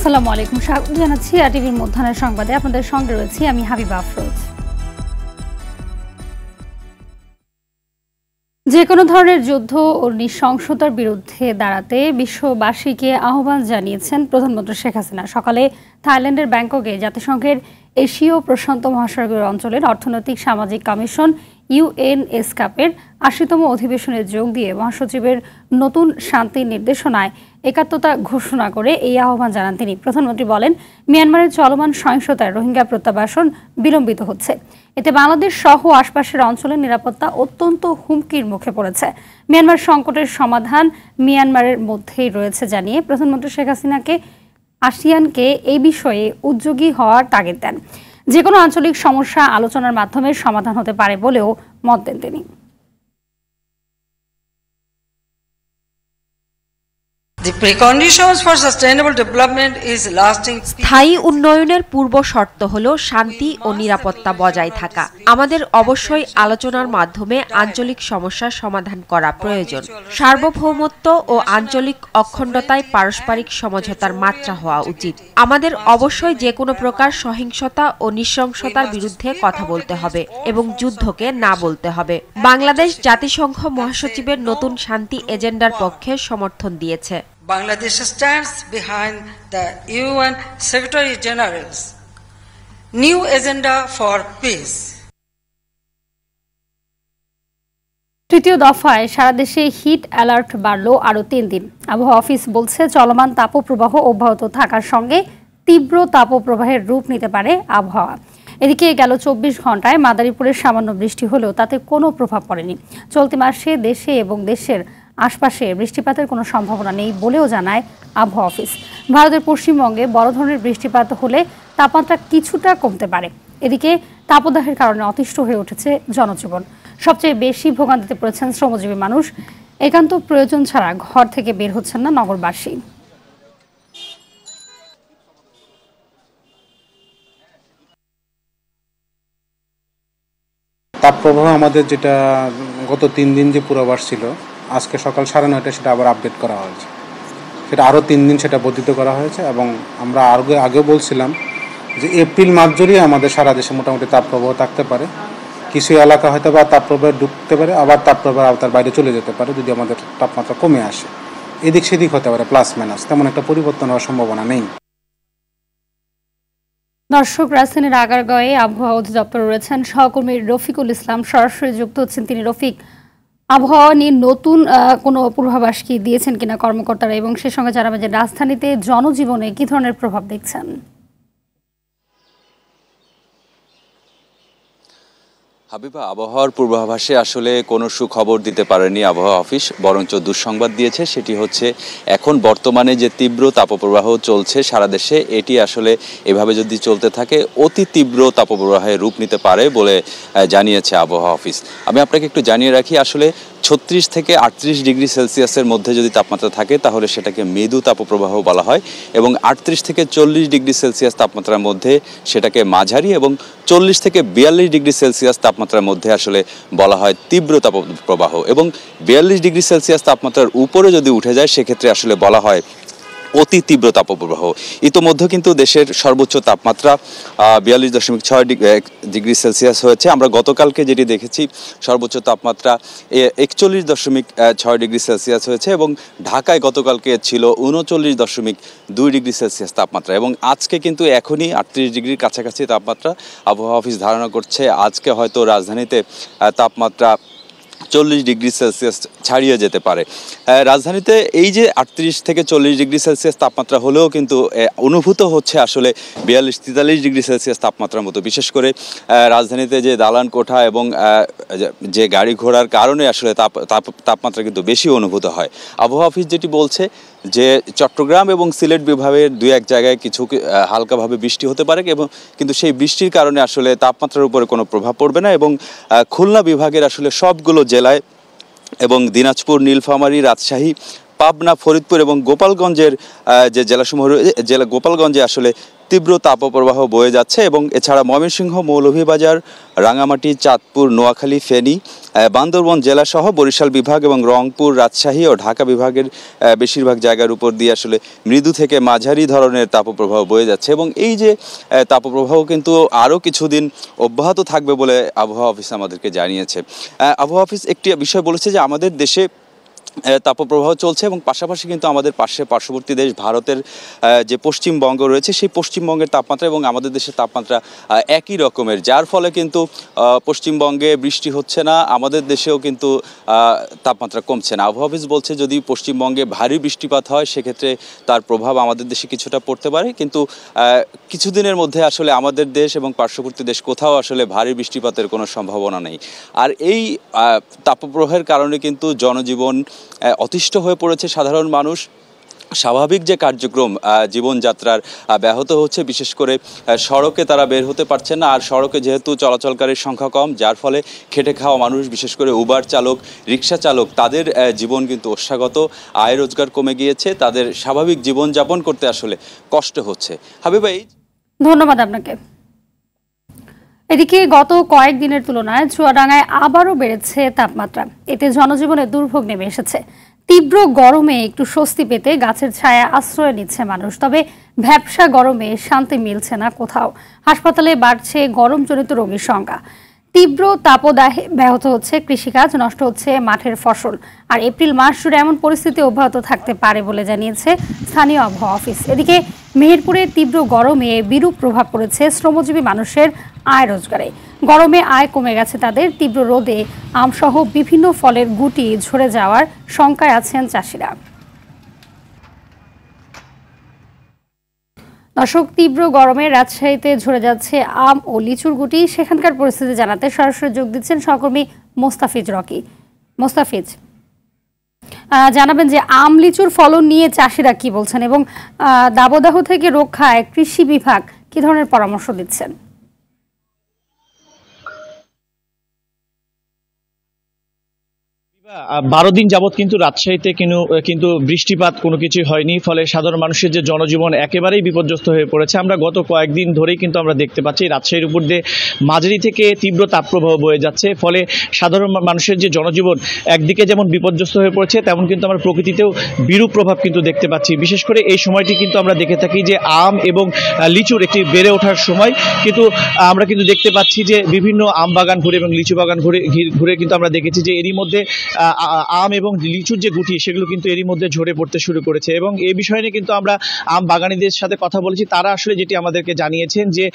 আসসালামু আলাইকুম, স্বাগত জানাচ্ছি আরটিভির মধ্যাহ্নের সংবাদে। আপনাদের সঙ্গে রয়েছি আমি হাবিবা আফরোজ। যে কোনো ধরনের যুদ্ধ ও নৃশংসতার বিরুদ্ধে দাঁড়াতে বিশ্ববাসীকে আহ্বান জানিয়েছেন প্রধানমন্ত্রী শেখ হাসিনা। সকালে থাইল্যান্ডের ব্যাংককে জাতিসংঘের এশীয় প্রশান্ত মহাসাগরীয় অঞ্চলের অর্থনৈতিক সামাজিক কমিশন ইউএনএসকাপের ৮০তম অধিবেশনে যোগ দিয়ে মহাসচিবের নতুন শান্তি নির্দেশনায় একাত্মতা ঘোষণা করে এই আহ্বান জানান তিনি। প্রধানমন্ত্রী বলেন, মিয়ানমারের চলমান সহিংসতায় রোহিঙ্গা প্রত্যাবাসন বিলম্বিত হচ্ছে। এতে বাংলাদেশ সহ আশপাশের অঞ্চলের নিরাপত্তা অত্যন্ত হুমকির মুখে পড়েছে। মিয়ানমার সংকটের সমাধান মিয়ানমারের মধ্যেই রয়েছে জানিয়ে প্রধানমন্ত্রী শেখ হাসিনাকে আসিয়ানকে এই বিষয়ে উদ্যোগী হওয়ার তাগিদ দেন। যে কোনো আঞ্চলিক সমস্যা আলোচনার মাধ্যমে সমাধান হতে পারে বলেও মত দেন তিনি। স্থায়ী উন্নয়নের পূর্ব শর্ত হল শান্তি ও নিরাপত্তা বজায় থাকা। আমাদের অবশ্যই আলোচনার মাধ্যমে আঞ্চলিক সমস্যার সমাধান করা প্রয়োজন। সার্বভৌমত্ব ও আঞ্চলিক অখণ্ডতায় পারস্পরিক সমঝোতার মাত্রা হওয়া উচিত। আমাদের অবশ্যই যে কোনো প্রকার সহিংসতা ও নৃশংসতার বিরুদ্ধে কথা বলতে হবে এবং যুদ্ধকে না বলতে হবে। বাংলাদেশ জাতিসংঘ মহাসচিবের নতুন শান্তি এজেন্ডার পক্ষে সমর্থন দিয়েছে। Bangladesh stands behind the UN Secretary General's new agenda for peace. তৃতীয় দফায় সারা দেশে হিট অ্যালার্ট বাড়ল আরও ৩ দিন। আবহাওয়া অফিস বলছে, চলমান তাপপ্রবাহ অব্যাহত থাকার সঙ্গে তীব্র তাপপ্রবাহের রূপ নিতে পারে আবহাওয়া। এদিকে গেল ২৪ ঘন্টায় মাদারীপুরের সামান্য বৃষ্টি হলেও তাতে কোনো প্রভাব পড়েনি। চলতি মাসে দেশে এবং দেশের আশপাশে বৃষ্টিপাতের কোনো সম্ভাবনা নেই বলেও জানায় আবহাওয়া অফিস। ভারতের পশ্চিমবঙ্গে বড় ধরনের বৃষ্টিপাত হলে তাপমাত্রা কিছুটা কমতে পারে। এদিকে তাপদাহের কারণে অতিষ্ঠ হয়ে উঠেছে জনজীবন। সবচেয়ে বেশি ভোগান্তিতে পড়েছেন শ্রমজীবী মানুষ। একান্ত প্রয়োজন ছাড়া ঘর থেকে বের হচ্ছেন না নগরবাসী। তাপপ্রবাহ আমাদের যেটা গত ৩ দিন যে পূর্বাভাস ছিল, আজকে সকাল ৯:৩০ সেটা আবার আপডেট করা হয়েছে। সেটা আরও ৩ দিন সেটা বর্ধিত করা হয়েছে এবং আমরা আগেও বলছিলাম যে এপ্রিল মাস জুড়ে আমাদের সারা দেশে মোটামুটি তাপপ্রবাহ থাকতে পারে। কিছু এলাকা হয়তো বা তাপপ্রবাহ ঢুকতে পারে, আবার তাপপ্রবাহ আওতার বাইরে চলে যেতে পারে যদি আমাদের তাপমাত্রা কমে আসে। এদিক সেদিক হতে পারে, প্লাস মাইনাস, তেমন একটা পরিবর্তন হওয়ার সম্ভাবনা নেই। দর্শক, রাজধানীর আগারগাঁওয়ে আবহাওয়া অধিদপ্তরে রয়েছেন সহকর্মী রফিকুল ইসলাম, সরাসরি যুক্ত হচ্ছেন তিনি। রফিক, আবহাওয়া নিয়ে নতুন কোনো পূর্বাভাস কি দিয়েছেন কিনা কর্মকর্তারা, এবং সে সঙ্গে জানাবেন যে রাজধানীতে জনজীবনে কি ধরনের প্রভাব দেখছেন? হাবিবা, আবহাওয়ার পূর্বাভাসে আসলে কোনো সুখবর দিতে পারেনি আবহাওয়া অফিস, বরঞ্চ দুঃসংবাদ দিয়েছে। সেটি হচ্ছে এখন বর্তমানে যে তীব্র তাপপ্রবাহ চলছে সারা দেশে, এটি আসলে এভাবে যদি চলতে থাকে অতি তীব্র তাপপ্রবাহে রূপ নিতে পারে বলে জানিয়েছে আবহাওয়া অফিস। আমি আপনাকে একটু জানিয়ে রাখি, আসলে ৩৬ থেকে ৩৮ ডিগ্রি সেলসিয়াসের মধ্যে যদি তাপমাত্রা থাকে তাহলে সেটাকে মৃদু তাপপ্রবাহ বলা হয়, এবং ৩৮ থেকে ৪০ ডিগ্রি সেলসিয়াস তাপমাত্রার মধ্যে সেটাকে মাঝারি, এবং ৪০ থেকে ৪২ ডিগ্রি সেলসিয়াস তাপমাত্রার মধ্যে আসলে বলা হয় তীব্র তাপপ্রবাহ, এবং ৪২ ডিগ্রি সেলসিয়াস তাপমাত্রার উপরে যদি উঠে যায় সেক্ষেত্রে আসলে বলা হয় অতি তীব্র তাপপ্রবাহ। ইতোমধ্যে কিন্তু দেশের সর্বোচ্চ তাপমাত্রা ৪২.৬ ডিগ্রি সেলসিয়াস হয়েছে। আমরা গতকালকে যেটি দেখেছি সর্বোচ্চ তাপমাত্রা ৪১.৬ ডিগ্রি সেলসিয়াস হয়েছে, এবং ঢাকায় গতকালকে ছিল ৩৯.২ ডিগ্রি সেলসিয়াস তাপমাত্রা, এবং আজকে কিন্তু এখনই ৩৮ ডিগ্রির কাছাকাছি তাপমাত্রা। আবহাওয়া অফিস ধারণা করছে আজকে হয়তো রাজধানীতে তাপমাত্রা ৪০ ডিগ্রি সেলসিয়াস ছাড়িয়ে যেতে পারে। রাজধানীতে এই যে ৩৮ থেকে ৪০ ডিগ্রি সেলসিয়াস তাপমাত্রা হলেও কিন্তু অনুভূত হচ্ছে আসলে ৪২-৪৩ ডিগ্রি সেলসিয়াস তাপমাত্রার মতো। বিশেষ করে রাজধানীতে যে দালান কোঠা এবং যে গাড়ি ঘোড়ার কারণে আসলে তাপমাত্রা কিন্তু বেশি অনুভূত হয়। আবহাওয়া অফিস যেটি বলছে যে চট্টগ্রাম এবং সিলেট বিভাগের ২-১ জায়গায় কিছু হালকাভাবে বৃষ্টি হতে পারে, এবং কিন্তু সেই বৃষ্টির কারণে আসলে তাপমাত্রার উপরে কোনো প্রভাব পড়বে না, এবং খুলনা বিভাগের আসলে সবগুলো জেলায় এবং দিনাজপুর, নীলফামারী, রাজশাহী, পাবনা, ফরিদপুর এবং গোপালগঞ্জের যে জেলাসমূহ গোপালগঞ্জে আসলে তীব্র তাপপ্রবাহ বয়ে যাচ্ছে এবং এছাড়া ময়মনসিংহ, মৌলভীবাজার, রাঙামাটি, চাঁদপুর, নোয়াখালী, ফেনী, বান্দরবান জেলাসহ বরিশাল বিভাগ এবং রংপুর, রাজশাহী ও ঢাকা বিভাগের বেশিরভাগ জায়গার উপর দিয়ে আসলে মৃদু থেকে মাঝারি ধরনের তাপপ্রবাহ বয়ে যাচ্ছে এবং এই যে তাপপ্রবাহ কিন্তু আরও কিছুদিন অব্যাহত থাকবে বলে আবহাওয়া অফিস আমাদেরকে জানিয়েছে। আবহাওয়া অফিস একটি বিষয় বলেছে যে আমাদের দেশে তাপপ্রবাহ চলছে এবং পাশাপাশি কিন্তু আমাদের পার্শ্ববর্তী দেশ ভারতের যে পশ্চিমবঙ্গ রয়েছে সেই পশ্চিমবঙ্গের তাপমাত্রা এবং আমাদের দেশের তাপমাত্রা একই রকমের, যার ফলে কিন্তু পশ্চিমবঙ্গে বৃষ্টি হচ্ছে না, আমাদের দেশেও কিন্তু তাপমাত্রা কমছে না। আবহাওয়া অফিস বলছে যদি পশ্চিমবঙ্গে ভারী বৃষ্টিপাত হয় সেক্ষেত্রে তার প্রভাব আমাদের দেশে কিছুটা পড়তে পারে, কিন্তু কিছুদিনের মধ্যে আসলে আমাদের দেশ এবং পার্শ্ববর্তী দেশ কোথাও আসলে ভারী বৃষ্টিপাতের কোনো সম্ভাবনা নেই। আর এই তাপপ্রবাহের কারণে কিন্তু জনজীবন অতিষ্ঠ হয়ে পড়েছে, সাধারণ মানুষ স্বাভাবিক যে কার্যক্রম জীবনযাত্রার ব্যাহত হচ্ছে, বিশেষ করে সড়কে তারা বের হতে পারছে না। আর সড়কে যেহেতু চলাচলকারীর সংখ্যা কম, যার ফলে খেটে খাওয়া মানুষ, বিশেষ করে উবার চালক, রিক্সা চালক, তাদের জীবন কিন্তু ওষ্ঠাগত, আয় রোজগার কমে গিয়েছে, তাদের স্বাভাবিক জীবনযাপন করতে আসলে কষ্ট হচ্ছে। হাবিবা, ধন্যবাদ আপনাকে। এদিকে গত কয়েকদিনের তুলনায় চুয়াডাঙ্গায় আবারও বেড়েছে তাপমাত্রা, এতে জনজীবনে দুর্ভোগ নেমে এসেছে। তীব্র গরমে একটু স্বস্তি পেতে গাছের ছায়া আশ্রয় নিচ্ছে মানুষ, তবে ভ্যাপসা গরমে শান্তি মিলছে না কোথাও। হাসপাতালে বাড়ছে গরমজনিত রোগীর সংখ্যা। তীব্র তাপদাহে ব্যাহত হচ্ছে কৃষিকাজ, নষ্ট হচ্ছে মাঠের ফসল। আর এপ্রিল মাস জুড়ে এমন পরিস্থিতি অব্যাহত থাকতে পারে বলে জানিয়েছে স্থানীয় আবহাওয়া অফিস। এদিকে মেহেরপুরে তীব্র গরমে বিরূপ প্রভাব পড়েছে শ্রমজীবী মানুষের আয় রোজগারে। গরমে আয় কমে গেছে তাদের। তীব্র রোদে আমসহ বিভিন্ন ফলের গুটি ঝরে যাওয়ার শঙ্কায় আছেন চাষিরা। দর্শক, তীব্র গরমে রাজশাহীতে ঝরে যাচ্ছে আম ও লিচুর গুটি। সেখানকার পরিস্থিতি জানাতে সরাসরি যোগ দিচ্ছেন সহকর্মী মোস্তাফিজ রকি। মোস্তাফিজ, জানাবেন যে আম লিচুর ফলন নিয়ে চাষিরা কি বলছেন এবং দাবদাহ থেকে রক্ষায় কৃষি বিভাগ কি ধরনের পরামর্শ দিচ্ছেন? 12 দিন যাবৎ কিন্তু রাজশাহীতে কিন্তু বৃষ্টিপাত কোনো কিছুই হয়নি, ফলে সাধারণ মানুষের যে জনজীবন একেবারেই বিপর্যস্ত হয়ে পড়েছে। আমরা গত কয়েকদিন ধরেই কিন্তু আমরা দেখতে পাচ্ছি রাজশাহীর উপর দিয়ে মাঝারি থেকে তীব্র তাপপ্রবাহ বয়ে যাচ্ছে, ফলে সাধারণ মানুষের যে জনজীবন একদিকে যেমন বিপর্যস্ত হয়ে পড়েছে, তেমন কিন্তু আমরা প্রকৃতিতেও বিরূপ প্রভাব কিন্তু দেখতে পাচ্ছি। বিশেষ করে এই সময়টি কিন্তু আমরা দেখে থাকি যে আম এবং লিচুর একটি বেড়ে ওঠার সময়, কিন্তু আমরা কিন্তু দেখতে পাচ্ছি যে বিভিন্ন আম বাগান ঘুরে এবং লিচু বাগান ঘুরে কিন্তু আমরা দেখেছি যে এরই মধ্যে আম এবং লিচুর যে গুটি সেগুলো কিন্তু এরই মধ্যে ঝরে পড়তে শুরু করেছে। এবং এই বিষয় নিয়ে কিন্তু আমরা আম বাগানীদের সাথে কথা বলেছি, তারা আসলে যেটি আমাদেরকে জানিয়েছেন যে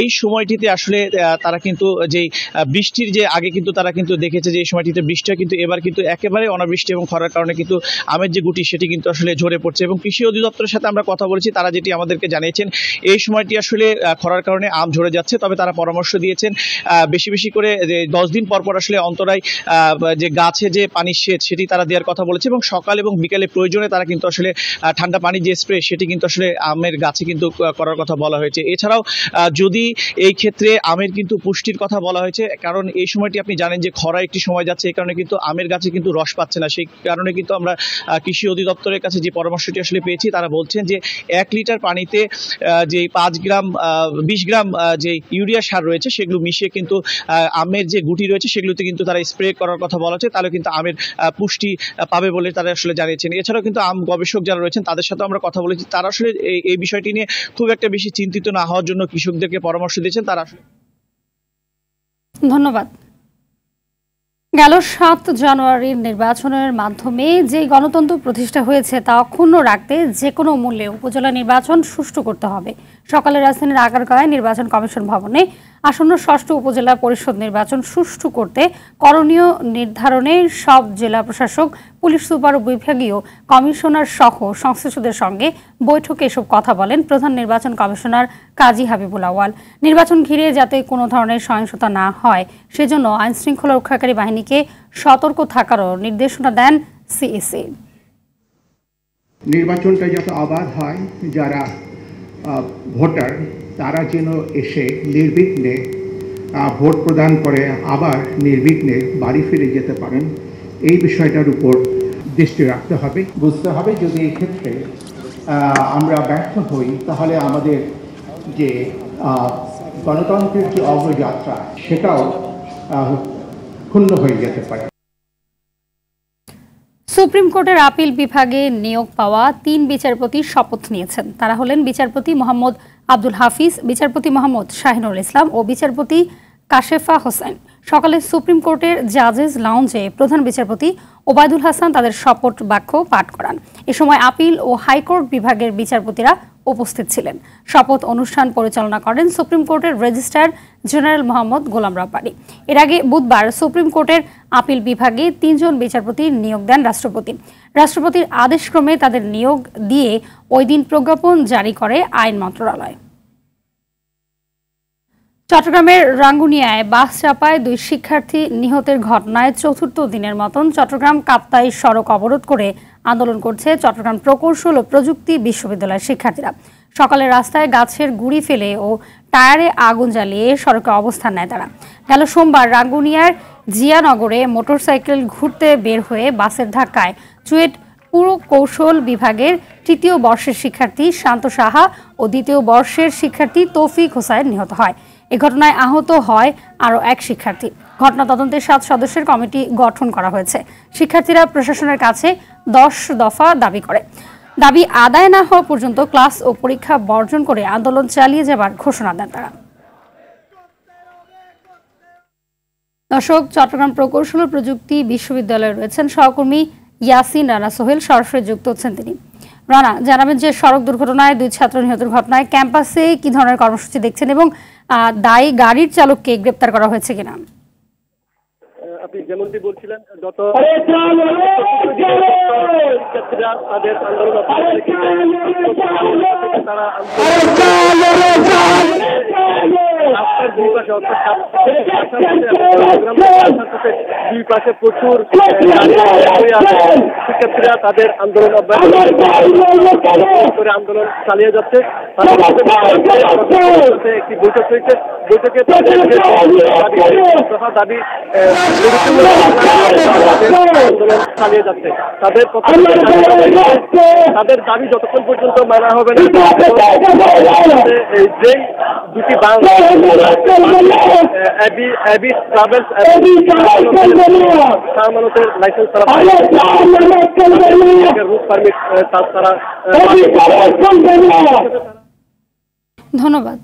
এই সময়টিতে আসলে তারা কিন্তু যেই বৃষ্টির যে আগে কিন্তু তারা কিন্তু দেখেছে যে এই সময়টিতে বৃষ্টি হয়, কিন্তু এবার কিন্তু একেবারে অনাবৃষ্টি এবং খরার কারণে কিন্তু আমের যে গুটি সেটি কিন্তু আসলে ঝরে পড়ছে। এবং কৃষি অধিদপ্তরের সাথে আমরা কথা বলেছি, তারা যেটি আমাদেরকে জানিয়েছেন এই সময়টি আসলে খরার কারণে আম ঝরে যাচ্ছে, তবে তারা পরামর্শ দিয়েছেন বেশি বেশি করে 10 দিন পর পর আসলে অন্তরায় যে গাছে যে পানি সেচ সেটি তারা দেওয়ার কথা বলেছে এবং সকাল এবং বিকালে প্রয়োজনে তারা কিন্তু আসলে ঠান্ডা পানি যে স্প্রে সেটি কিন্তু আসলে আমের গাছে কিন্তু করার কথা বলা হয়েছে। এছাড়াও যদি এই ক্ষেত্রে আমের কিন্তু পুষ্টির কথা বলা হয়েছে, কারণ এই সময়টি আপনি জানেন যে খরা একটি সময় যাচ্ছে, এই কারণে কিন্তু আমের গাছে কিন্তু রস পাচ্ছে না। সেই কারণে কিন্তু আমরা কৃষি অধিদপ্তরের কাছে যে পরামর্শটি আসলে পেয়েছি, তারা বলছেন যে 1 লিটার পানিতে যে 5 গ্রাম 20 গ্রাম যে ইউরিয়া সার রয়েছে সেগুলো মিশিয়ে কিন্তু আমের যে গুটি রয়েছে সেগুলোতে কিন্তু তারা স্প্রে করার কথা বলা হচ্ছে, তাহলে কিন্তু আমের পুষ্টি পাবে বলে তারা আসলে জানিয়েছেন। এছাড়াও কিন্তু আম গবেষক যারা রয়েছেন তাদের সাথে আমরা কথা বলেছি, তারা আসলে এই বিষয়টি নিয়ে খুব একটা বেশি চিন্তিত না হওয়ার জন্য কৃষকদেরকে পরামর্শ দিয়েছেন। তারা ধন্যবাদ। গেল 7 জানুয়ারির নির্বাচনের মাধ্যমে যে গণতন্ত্র প্রতিষ্ঠা হয়েছে তা অক্ষুণ্ণ রাখতে যে কোনো মূল্যে উপজেলা নির্বাচন সুষ্ঠু করতে হবে। সকালে রাজধানীর আগারগাঁওয়ে নির্বাচন কমিশন ভবনে আসন্ন 6ষ্ঠ উপজেলা পরিষদ নির্বাচন সুষ্ঠু করতে করণীয় নির্ধারণে সব জেলা প্রশাসক, পুলিশ সুপার ও বিভাগীয় কমিশনার সহ সংশ্লিষ্টদের সঙ্গে বৈঠকে এসব কথা বলেন প্রধান নির্বাচন কমিশনার কাজী হাবিবুল আউয়াল। নির্বাচন ঘিরে যাতে কোনো ধরনের সহিংসতা না হয় সেজন্য আইনশৃঙ্খলা রক্ষাকারী বাহিনীকে সতর্ক থাকারও নির্দেশনা দেন সিইসি। নির্বাচনটা যত অবাধ হয়, যারা ভোটার তারা যেন এসে নির্বিঘ্নে ভোট প্রদান করে আবার নির্বিঘ্নে বাড়ি ফিরে যেতে পারেন, এই বিষয়টার উপর দৃষ্টি রাখতে হবে। বুঝতে হবে যদি এই ক্ষেত্রে আমরা ব্যর্থ হই তাহলে আমাদের যে গণতন্ত্রের যে অগ্রযাত্রা সেটাও ক্ষুণ্ণ হয়ে যেতে পারে। সুপ্রিম কোর্টের আপিল বিভাগে নিয়োগ পাওয়া ৩ বিচারপতি শপথ নিয়েছেন। তারা হলেন বিচারপতি মোহাম্মদ আব্দুল হাফিজ, বিচারপতি মোহাম্মদ শাহিনুল ইসলাম ও বিচারপতি কাশেফা হোসেন। সকালে সুপ্রিম কোর্টের জাজেস লাউঞ্জে প্রধান বিচারপতি ওবায়দুল হাসান তাদের শপথ বাক্য পাঠ করান। এ সময় আপিল ও হাইকোর্ট বিভাগের বিচারপতিরা উপস্থিত ছিলেন। শপথ অনুষ্ঠান পরিচালনা করেন সুপ্রিম কোর্টের রেজিস্ট্রার জেনারেল মোহাম্মদ গোলাম রব্বানী। এর আগে বুধবার সুপ্রিম কোর্টের আপিল বিভাগে ৩ জন বিচারপতির নিয়োগ দেন রাষ্ট্রপতি। রাষ্ট্রপতির আদেশক্রমে তাদের নিয়োগ দিয়ে ওই দিন প্রজ্ঞাপন জারি করে আইন মন্ত্রণালয়। চট্টগ্রামের রাঙ্গুনিয়ায় বাস চাপায় 2 শিক্ষার্থী নিহতের ঘটনায় চতুর্থ দিনের মতন চট্টগ্রাম কাপ্তাই সড়ক অবরোধ করে আন্দোলন করছে চট্টগ্রাম প্রকৌশল ও প্রযুক্তি বিশ্ববিদ্যালয়ের শিক্ষার্থীরা। সকালে রাস্তায় গাছের গুঁড়ি ফেলে ও টায়ারে আগুন জ্বালিয়ে সড়কে অবস্থান নেয় তারা। গেল সোমবার রাঙ্গুনিয়ার জিয়ানগরে মোটরসাইকেল ঘুরতে বের হয়ে বাসের ধাক্কায় চুয়েট পুর কৌশল বিভাগের তৃতীয় বর্ষের শিক্ষার্থী শান্ত সাহা ও 2য় বর্ষের শিক্ষার্থী তৌফিক হোসাইন নিহত হয়। এ ঘটনায় আহত হয় আরও 1 শিক্ষার্থী। ঘটনা তদন্তে 7 সদস্যের কমিটি গঠন করা হয়েছে। শিক্ষার্থীরা প্রশাসনের কাছে 10 দফা দাবি করে। দাবি আদায় না হওয়া পর্যন্ত ক্লাস ও পরীক্ষা বর্জন করে আন্দোলন চালিয়ে যাবার ঘোষণা দেন তারা। দর্শক, চট্টগ্রাম প্রকৌশল ও প্রযুক্তি বিশ্ববিদ্যালয়ে রয়েছেন সহকর্মী ইয়াসিন রানা সোহেল, সরাসরি যুক্ত হচ্ছেন তিনি। রানা, জানাবেন যে সড়ক দুর্ঘটনায় 2 ছাত্র নিহতের ঘটনায় ক্যাম্পাসে কি ধরনের কর্মসূচি দেখছেন এবং দায়ী গাড়ির চালককে গ্রেপ্তার করা হয়েছে কিনা? আপনি যেমনটি বলছিলেন, যত শিক্ষার্থীরা তাদের আন্দোলন তারা দুই পাশে অর্থাৎ দুই পাশে প্রচুর শিক্ষার্থীরা তাদের আন্দোলন অব্যাহত করে আন্দোলন চালিয়ে যাচ্ছে। একটি বৈঠক হয়েছে, বৈঠকে দাবি আন্দোলন চালিয়ে যাচ্ছে। তাদের দাবি যতক্ষণ পর্যন্ত মানা হবে না, যেই 2টি বাস ট্রাভেলস আমানতের লাইসেন্স তারা রুট পারমিট তারা। ধন্যবাদ।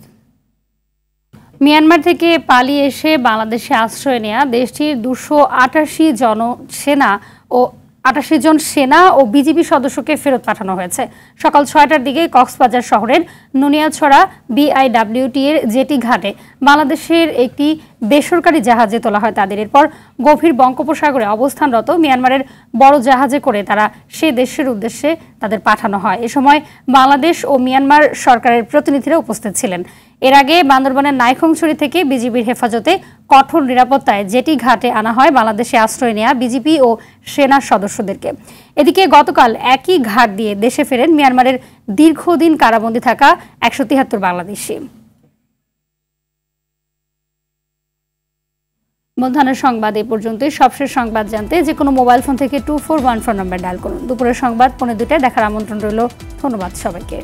মিয়ানমার থেকে পালিয়ে এসে বাংলাদেশে আশ্রয় নেয়া দেশটির 288 জন সেনা ও বিজিবি সদস্যকে ফেরত পাঠানো হয়েছে। সকাল 6টার দিকে কক্সবাজার শহরের নুনিয়াছড়া BIWT এর জেটি ঘাটে বাংলাদেশের একটি বেসরকারি জাহাজে তোলা হয় তাদের। এরপর গভীর বঙ্গোপসাগরে অবস্থানরত মিয়ানমারের বড় জাহাজে করে তারা সে দেশের উদ্দেশ্যে তাদের পাঠানো হয়। এ সময় বাংলাদেশ ও মিয়ানমার সরকারের প্রতিনিধিরা উপস্থিত ছিলেন। এর আগে বান্দরবানের নাইখংছড়ি থেকে বিজিবির হেফাজতে কঠোর নিরাপত্তায় জেটি ঘাটে আনা হয় বাংলাদেশে আশ্রয় নেয়া বিজিবি ও সেনা সদস্যদেরকে। এদিকে গতকাল একই ঘাট দিয়ে দেশে ফেরেন মিয়ানমারের দীর্ঘদিন কারাবন্দী থাকা 173 বাংলাদেশি। মধ্যাহ্নের সংবাদ এই পর্যন্তই। সবশেষ সংবাদ জানতে যে কোনো মোবাইল ফোন থেকে 2414 নম্বর ডায়াল করুন। দুপুরের সংবাদ 2:15 দেখার আমন্ত্রণ রইল। ধন্যবাদ সবাইকে।